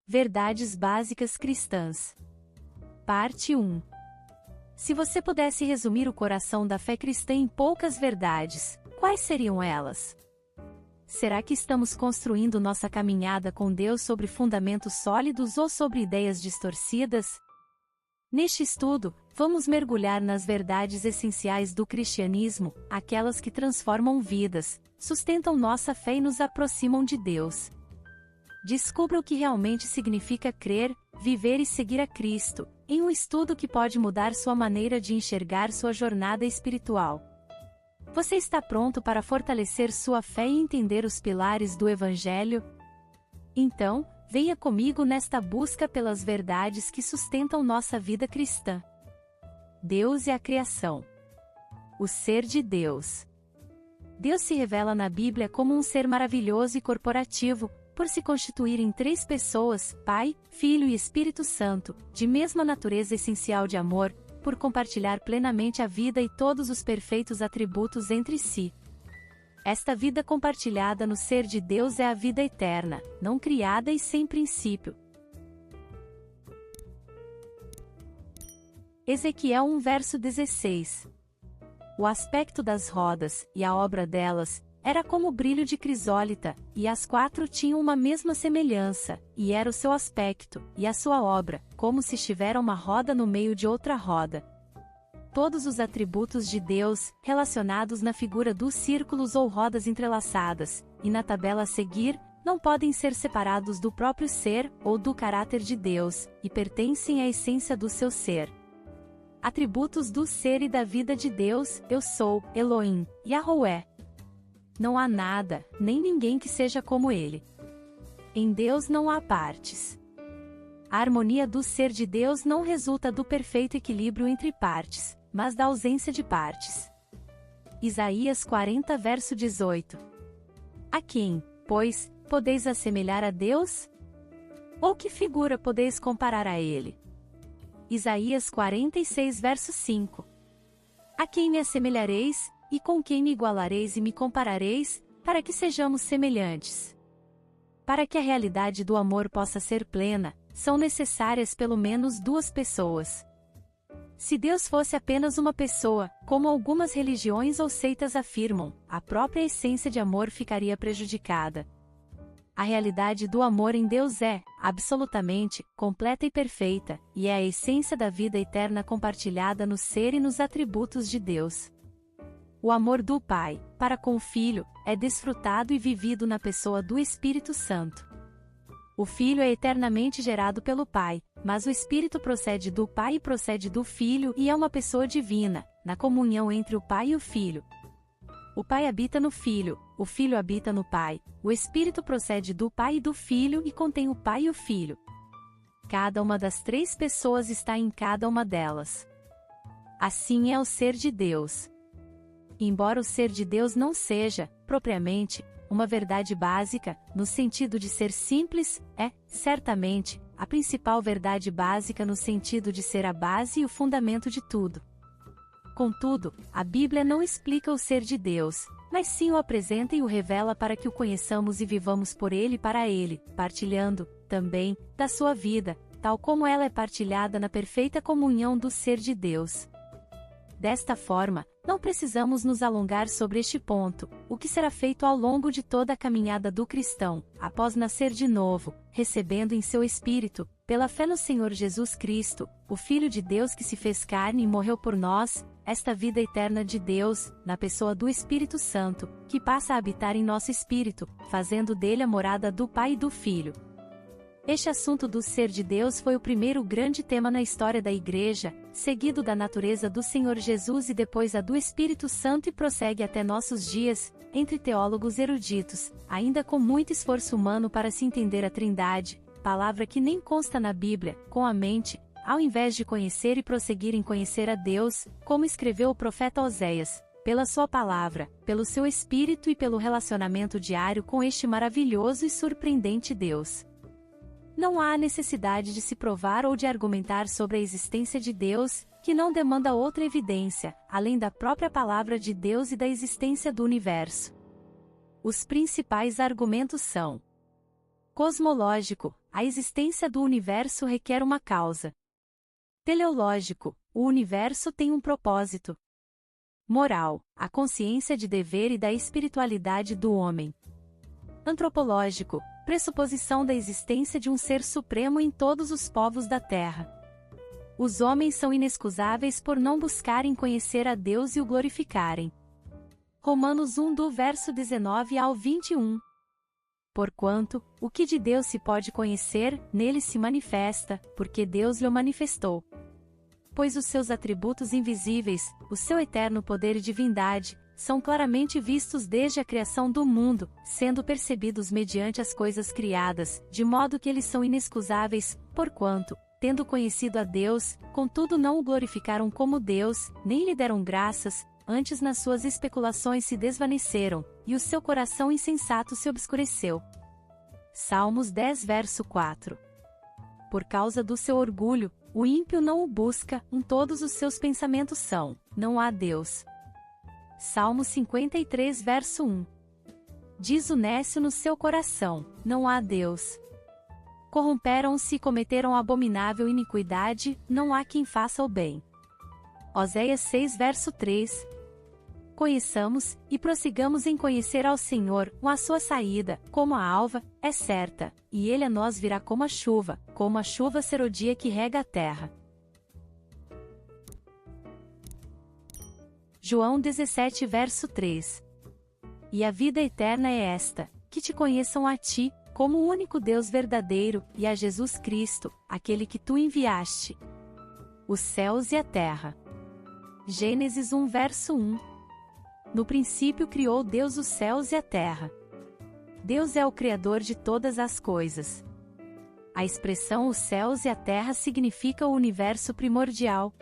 Verdades básicas cristãs. Parte 1. Se você pudesse resumir o coração da fé cristã em poucas verdades, quais seriam elas? Será que estamos construindo nossa caminhada com Deus sobre fundamentos sólidos ou sobre ideias distorcidas? Neste estudo, vamos mergulhar nas verdades essenciais do cristianismo, aquelas que transformam vidas, sustentam nossa fé e nos aproximam de Deus. Descubra o que realmente significa crer, viver e seguir a Cristo, em um estudo que pode mudar sua maneira de enxergar sua jornada espiritual. Você está pronto para fortalecer sua fé e entender os pilares do Evangelho? Então, venha comigo nesta busca pelas verdades que sustentam nossa vida cristã. Deus e a criação. O ser de Deus. Deus se revela na Bíblia como um ser maravilhoso e corporativo, por se constituir em três pessoas, Pai, Filho e Espírito Santo, de mesma natureza essencial de amor, por compartilhar plenamente a vida e todos os perfeitos atributos entre si. Esta vida compartilhada no ser de Deus é a vida eterna, não criada e sem princípio. Ezequiel 1 verso 16. O aspecto das rodas, e a obra delas, era como o brilho de crisólita, e as quatro tinham uma mesma semelhança, e era o seu aspecto, e a sua obra, como se estivera uma roda no meio de outra roda. Todos os atributos de Deus, relacionados na figura dos círculos ou rodas entrelaçadas, e na tabela a seguir, não podem ser separados do próprio ser, ou do caráter de Deus, e pertencem à essência do seu ser. Atributos do ser e da vida de Deus: Eu sou, Elohim, Yahweh. Não há nada, nem ninguém que seja como ele. Em Deus não há partes. A harmonia do ser de Deus não resulta do perfeito equilíbrio entre partes, mas da ausência de partes. Isaías 40 verso 18. A quem, pois, podeis assemelhar a Deus? Ou que figura podeis comparar a ele? Isaías 46 verso 5. A quem me assemelhareis? E com quem me igualareis e me comparareis, para que sejamos semelhantes? Para que a realidade do amor possa ser plena, são necessárias pelo menos duas pessoas. Se Deus fosse apenas uma pessoa, como algumas religiões ou seitas afirmam, a própria essência de amor ficaria prejudicada. A realidade do amor em Deus é, absolutamente, completa e perfeita, e é a essência da vida eterna compartilhada no ser e nos atributos de Deus. O amor do Pai, para com o Filho, é desfrutado e vivido na pessoa do Espírito Santo. O Filho é eternamente gerado pelo Pai, mas o Espírito procede do Pai e procede do Filho e é uma pessoa divina, na comunhão entre o Pai e o Filho. O Pai habita no Filho, o Filho habita no Pai, o Espírito procede do Pai e do Filho e contém o Pai e o Filho. Cada uma das três pessoas está em cada uma delas. Assim é o ser de Deus. Embora o ser de Deus não seja, propriamente, uma verdade básica, no sentido de ser simples, é, certamente, a principal verdade básica no sentido de ser a base e o fundamento de tudo. Contudo, a Bíblia não explica o ser de Deus, mas sim o apresenta e o revela para que o conheçamos e vivamos por ele e para ele, partilhando, também, da sua vida, tal como ela é partilhada na perfeita comunhão do ser de Deus. Desta forma, não precisamos nos alongar sobre este ponto, o que será feito ao longo de toda a caminhada do cristão, após nascer de novo, recebendo em seu espírito, pela fé no Senhor Jesus Cristo, o Filho de Deus que se fez carne e morreu por nós, esta vida eterna de Deus, na pessoa do Espírito Santo, que passa a habitar em nosso espírito, fazendo dele a morada do Pai e do Filho. Este assunto do ser de Deus foi o primeiro grande tema na história da Igreja, seguido da natureza do Senhor Jesus e depois a do Espírito Santo e prossegue até nossos dias, entre teólogos eruditos, ainda com muito esforço humano para se entender a Trindade, palavra que nem consta na Bíblia, com a mente, ao invés de conhecer e prosseguir em conhecer a Deus, como escreveu o profeta Oséias, pela sua palavra, pelo seu Espírito e pelo relacionamento diário com este maravilhoso e surpreendente Deus. Não há necessidade de se provar ou de argumentar sobre a existência de Deus, que não demanda outra evidência, além da própria palavra de Deus e da existência do universo. Os principais argumentos são: cosmológico, a existência do universo requer uma causa. Teleológico, o universo tem um propósito. Moral, a consciência de dever e da espiritualidade do homem. Antropológico, pressuposição da existência de um ser supremo em todos os povos da Terra. Os homens são inexcusáveis por não buscarem conhecer a Deus e o glorificarem. Romanos 1 do verso 19 ao 21. Porquanto, o que de Deus se pode conhecer, nele se manifesta, porque Deus lhe manifestou. Pois os seus atributos invisíveis, o seu eterno poder e divindade, são claramente vistos desde a criação do mundo, sendo percebidos mediante as coisas criadas, de modo que eles são inexcusáveis, porquanto, tendo conhecido a Deus, contudo não o glorificaram como Deus, nem lhe deram graças, antes nas suas especulações se desvaneceram, e o seu coração insensato se obscureceu. Salmos 10 verso 4. Por causa do seu orgulho, o ímpio não o busca, todos os seus pensamentos são, não há Deus. Salmo 53 verso 1. Diz o nécio no seu coração, não há Deus. Corromperam-se e cometeram abominável iniquidade, não há quem faça o bem. Oséias 6 verso 3. Conheçamos, e prossigamos em conhecer ao Senhor, a sua saída, como a alva, é certa, e ele a nós virá como a chuva serodia que rega a terra. João 17 verso 3. E a vida eterna é esta, que te conheçam a ti, como o único Deus verdadeiro, e a Jesus Cristo, aquele que tu enviaste. Os céus e a terra. Gênesis 1 verso 1. No princípio criou Deus os céus e a terra. Deus é o Criador de todas as coisas. A expressão os céus e a terra significa o universo primordial.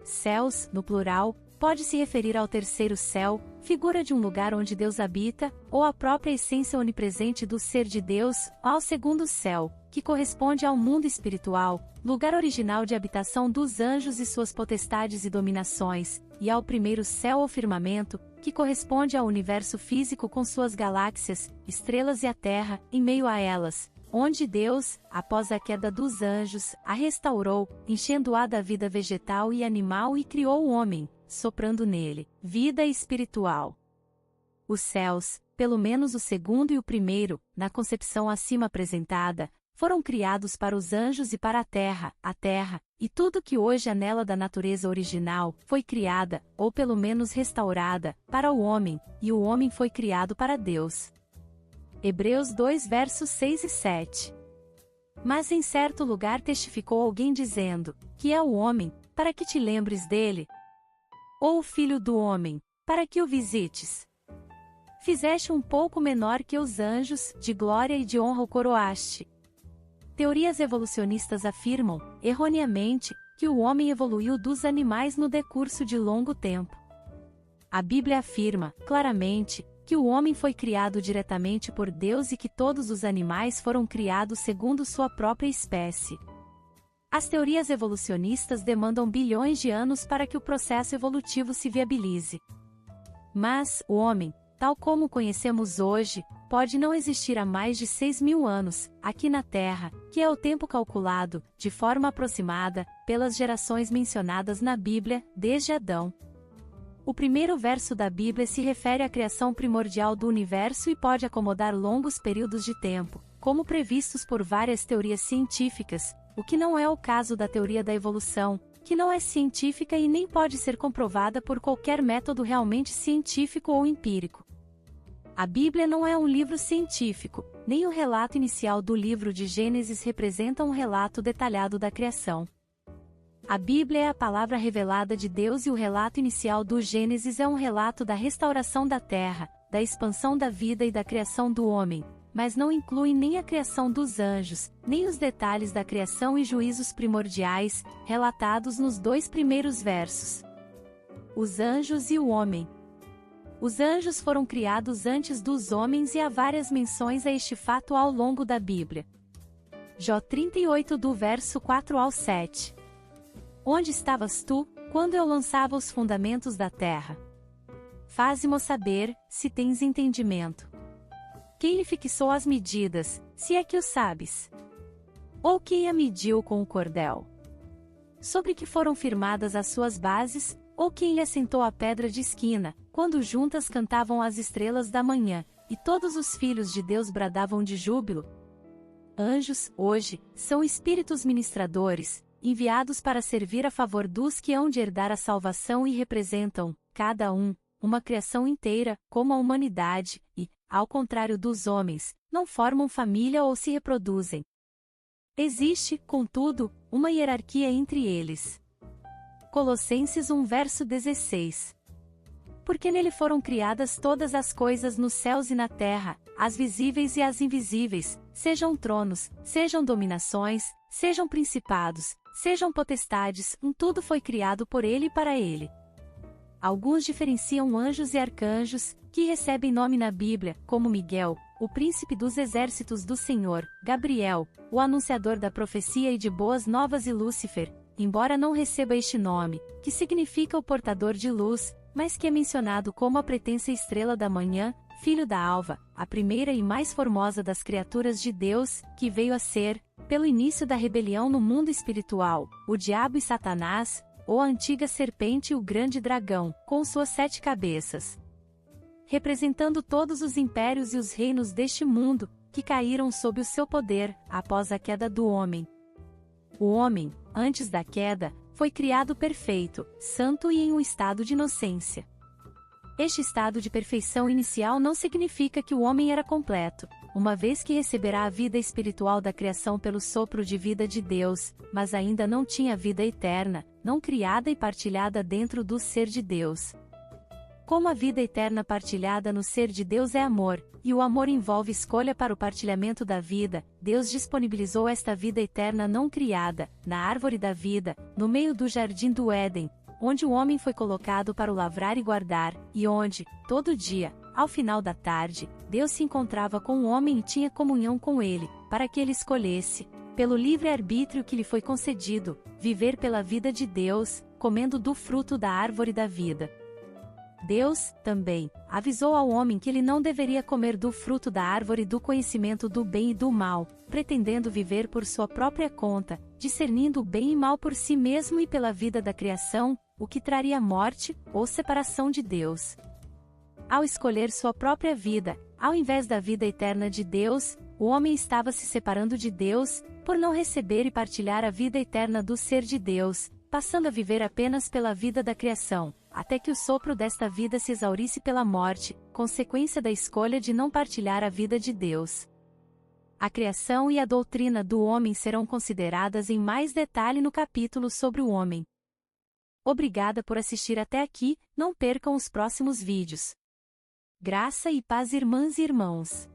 Céus, no plural, pode se referir ao terceiro céu, figura de um lugar onde Deus habita, ou à própria essência onipresente do ser de Deus, ao segundo céu, que corresponde ao mundo espiritual, lugar original de habitação dos anjos e suas potestades e dominações, e ao primeiro céu ou firmamento, que corresponde ao universo físico com suas galáxias, estrelas e a Terra, em meio a elas, onde Deus, após a queda dos anjos, a restaurou, enchendo-a da vida vegetal e animal e criou o homem, soprando nele vida espiritual. Os céus, pelo menos o segundo e o primeiro, na concepção acima apresentada, foram criados para os anjos e para a terra, e tudo que hoje é nela da natureza original, foi criada, ou pelo menos restaurada, para o homem, e o homem foi criado para Deus. Hebreus 2 versos 6 e 7. Mas em certo lugar testificou alguém dizendo, que é o homem, para que te lembres dele? Ou o filho do homem, para que o visites? Fizeste um pouco menor que os anjos, de glória e de honra o coroaste. Teorias evolucionistas afirmam, erroneamente, que o homem evoluiu dos animais no decurso de longo tempo. A Bíblia afirma, claramente, que o homem foi criado diretamente por Deus e que todos os animais foram criados segundo sua própria espécie. As teorias evolucionistas demandam bilhões de anos para que o processo evolutivo se viabilize. Mas, o homem, tal como o conhecemos hoje, pode não existir há mais de 6.000 anos, aqui na Terra, que é o tempo calculado, de forma aproximada, pelas gerações mencionadas na Bíblia, desde Adão. O primeiro verso da Bíblia se refere à criação primordial do universo e pode acomodar longos períodos de tempo, como previstos por várias teorias científicas, o que não é o caso da teoria da evolução, que não é científica e nem pode ser comprovada por qualquer método realmente científico ou empírico. A Bíblia não é um livro científico, nem o relato inicial do livro de Gênesis representa um relato detalhado da criação. A Bíblia é a palavra revelada de Deus e o relato inicial do Gênesis é um relato da restauração da terra, da expansão da vida e da criação do homem, mas não inclui nem a criação dos anjos, nem os detalhes da criação e juízos primordiais, relatados nos 2 primeiros versos. Os anjos e o homem. Os anjos foram criados antes dos homens e há várias menções a este fato ao longo da Bíblia. Jó 38 do verso 4 ao 7. Onde estavas tu, quando eu lançava os fundamentos da terra? Faze-mo saber, se tens entendimento. Quem lhe fixou as medidas, se é que o sabes? Ou quem a mediu com o cordel? Sobre que foram firmadas as suas bases, ou quem lhe assentou a pedra de esquina, quando juntas cantavam as estrelas da manhã, e todos os filhos de Deus bradavam de júbilo? Anjos, hoje, são espíritos ministradores, enviados para servir a favor dos que hão de herdar a salvação e representam, cada um, uma criação inteira, como a humanidade, e, ao contrário dos homens, não formam família ou se reproduzem. Existe, contudo, uma hierarquia entre eles. Colossenses 1 verso 16. Porque nele foram criadas todas as coisas nos céus e na terra, as visíveis e as invisíveis, sejam tronos, sejam dominações, sejam principados, sejam potestades, tudo foi criado por ele e para ele. Alguns diferenciam anjos e arcanjos, que recebem nome na Bíblia, como Miguel, o príncipe dos exércitos do Senhor, Gabriel, o anunciador da profecia e de boas novas, e Lúcifer, embora não receba este nome, que significa o portador de luz, mas que é mencionado como a pretensa estrela da manhã, filho da alva, a primeira e mais formosa das criaturas de Deus, que veio a ser, pelo início da rebelião no mundo espiritual, o diabo e Satanás, ou a antiga serpente e o grande dragão, com suas 7 cabeças. Representando todos os impérios e os reinos deste mundo, que caíram sob o seu poder, após a queda do homem. O homem, antes da queda, foi criado perfeito, santo e em um estado de inocência. Este estado de perfeição inicial não significa que o homem era completo, uma vez que receberá a vida espiritual da criação pelo sopro de vida de Deus, mas ainda não tinha vida eterna, não criada e partilhada dentro do ser de Deus. Como a vida eterna partilhada no ser de Deus é amor, e o amor envolve escolha para o partilhamento da vida, Deus disponibilizou esta vida eterna não criada, na árvore da vida, no meio do jardim do Éden, onde o homem foi colocado para o lavrar e guardar, e onde, todo dia, ao final da tarde, Deus se encontrava com o homem e tinha comunhão com ele, para que ele escolhesse, pelo livre-arbítrio que lhe foi concedido, viver pela vida de Deus, comendo do fruto da árvore da vida. Deus, também, avisou ao homem que ele não deveria comer do fruto da árvore do conhecimento do bem e do mal, pretendendo viver por sua própria conta, discernindo o bem e mal por si mesmo e pela vida da criação, o que traria morte, ou separação de Deus. Ao escolher sua própria vida, ao invés da vida eterna de Deus, o homem estava se separando de Deus, por não receber e partilhar a vida eterna do ser de Deus, passando a viver apenas pela vida da criação, até que o sopro desta vida se exaurisse pela morte, consequência da escolha de não partilhar a vida de Deus. A criação e a doutrina do homem serão consideradas em mais detalhe no capítulo sobre o homem. Obrigada por assistir até aqui, não percam os próximos vídeos. Graça e paz, irmãs e irmãos.